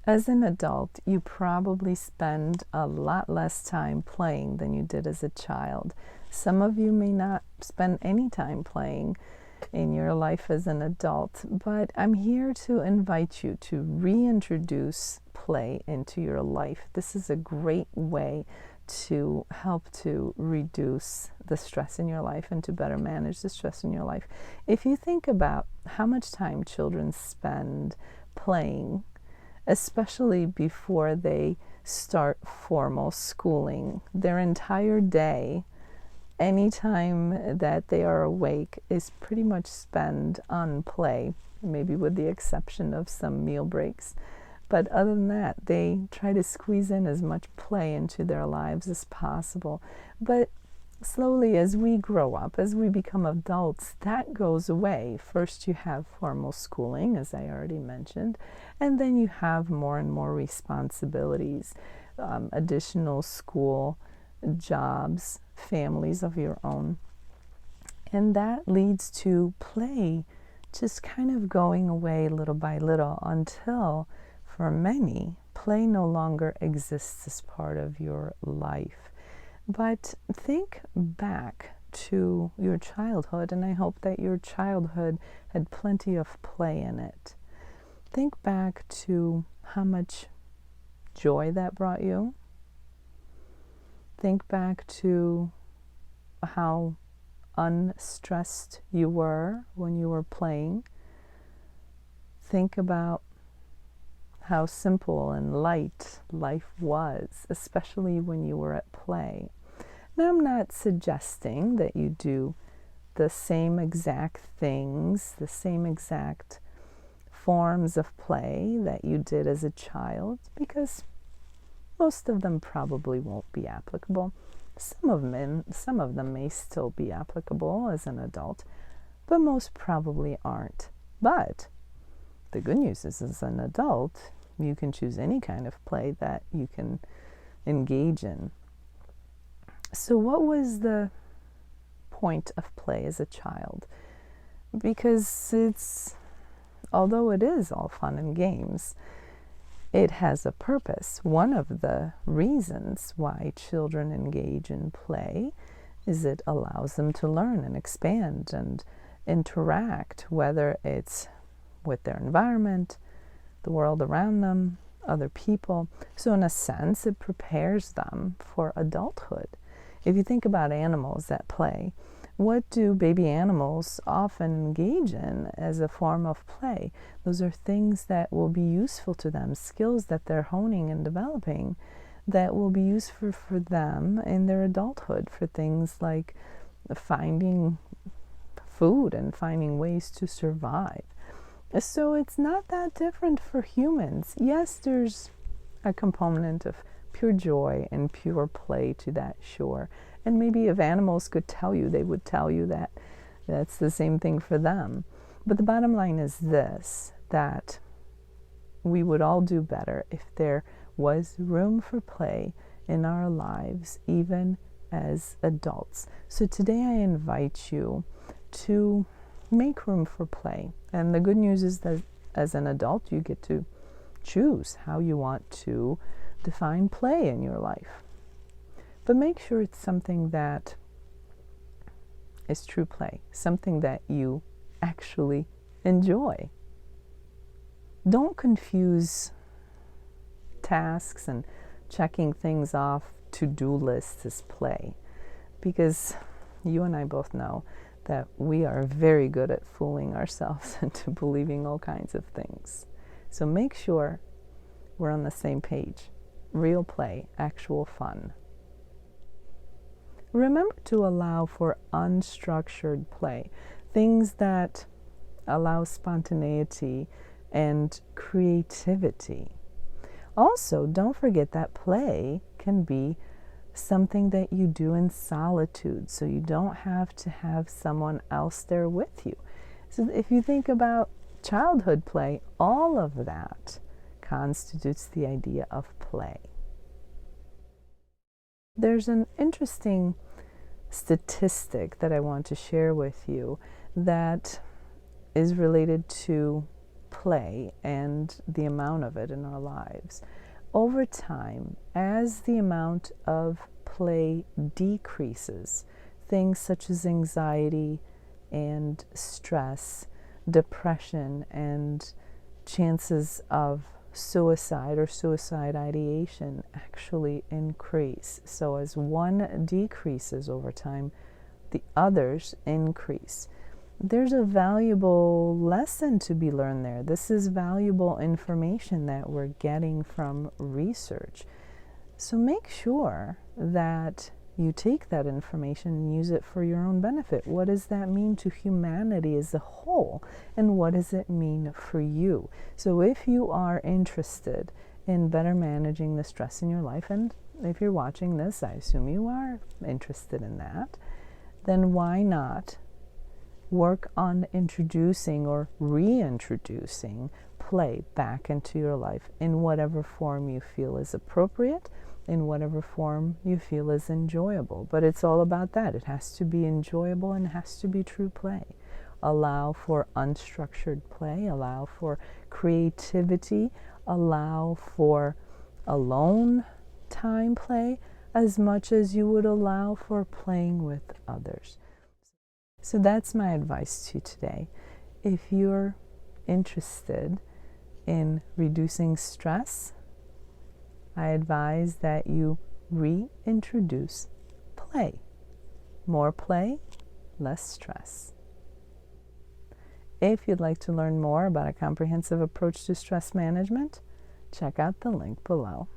As an adult, you probably spend a lot less time playing than you did as a child. Some of you may not spend any time playing in your life as an adult, but I'm here to invite you to reintroduce play into your life. This is a great way to help to reduce the stress in your life and to better manage the stress in your life. If you think about how much time children spend playing, especially before they start formal schooling, their entire day, any time that they are awake, is pretty much spent on play, maybe with the exception of some meal breaks. But other than that, they try to squeeze in as much play into their lives as possible. But slowly, as we grow up, as we become adults, that goes away. First, you have formal schooling, as I already mentioned, and then you have more and more responsibilities, additional school, jobs, families of your own. And that leads to play just kind of going away little by little until, for many, play no longer exists as part of your life. But think back to your childhood, and I hope that your childhood had plenty of play in it. Think back to how much joy that brought you. Think back to how unstressed you were when you were playing. Think about how simple and light life was, especially when you were at play. Now, I'm not suggesting that you do the same exact things, the same exact forms of play that you did as a child, because most of them probably won't be applicable. Some of them may still be applicable as an adult, but most probably aren't. But the good news is, as an adult, you can choose any kind of play that you can engage in. So what was the point of play as a child? Because although it is all fun and games, it has a purpose. One of the reasons why children engage in play is it allows them to learn and expand and interact, whether it's with their environment, the world around them, other people. So in a sense, it prepares them for adulthood. If you think about animals that play, what do baby animals often engage in as a form of play? Those are things that will be useful to them, skills that they're honing and developing that will be useful for them in their adulthood, for things like finding food and finding ways to survive. So it's not that different for humans. Yes, there's a component of pure joy and pure play to that, sure. And maybe if animals could tell you, they would tell you that that's the same thing for them. But the bottom line is this, that we would all do better if there was room for play in our lives, even as adults. So today I invite you to make room for play. And the good news is that as an adult, you get to choose how you want to define play in your life. But make sure it's something that is true play, something that you actually enjoy. Don't confuse tasks and checking things off to-do lists as play, because you and I both know that we are very good at fooling ourselves into believing all kinds of things. So make sure we're on the same page. Real play, actual fun. Remember to allow for unstructured play, things that allow spontaneity and creativity. Also, don't forget that play can be something that you do in solitude, so you don't have to have someone else there with you. So if you think about childhood play, all of that constitutes the idea of play. There's an interesting statistic that I want to share with you that is related to play and the amount of it in our lives. Over time, as the amount of play decreases, things such as anxiety and stress, depression, and chances of suicide or suicide ideation actually increase. So as one decreases over time, the others increase. There's a valuable lesson to be learned there. This is valuable information that we're getting from research. So make sure that you take that information and use it for your own benefit. What does that mean to humanity as a whole? And what does it mean for you? So if you are interested in better managing the stress in your life, and if you're watching this, I assume you are interested in that, then why not work on introducing or reintroducing play back into your life in whatever form you feel is appropriate, in whatever form you feel is enjoyable. But it's all about that. It has to be enjoyable and has to be true play. Allow for unstructured play, allow for creativity, allow for alone time play as much as you would allow for playing with others. So that's my advice to you today. If you're interested in reducing stress, I advise that you reintroduce play. More play, less stress. If you'd like to learn more about a comprehensive approach to stress management, check out the link below.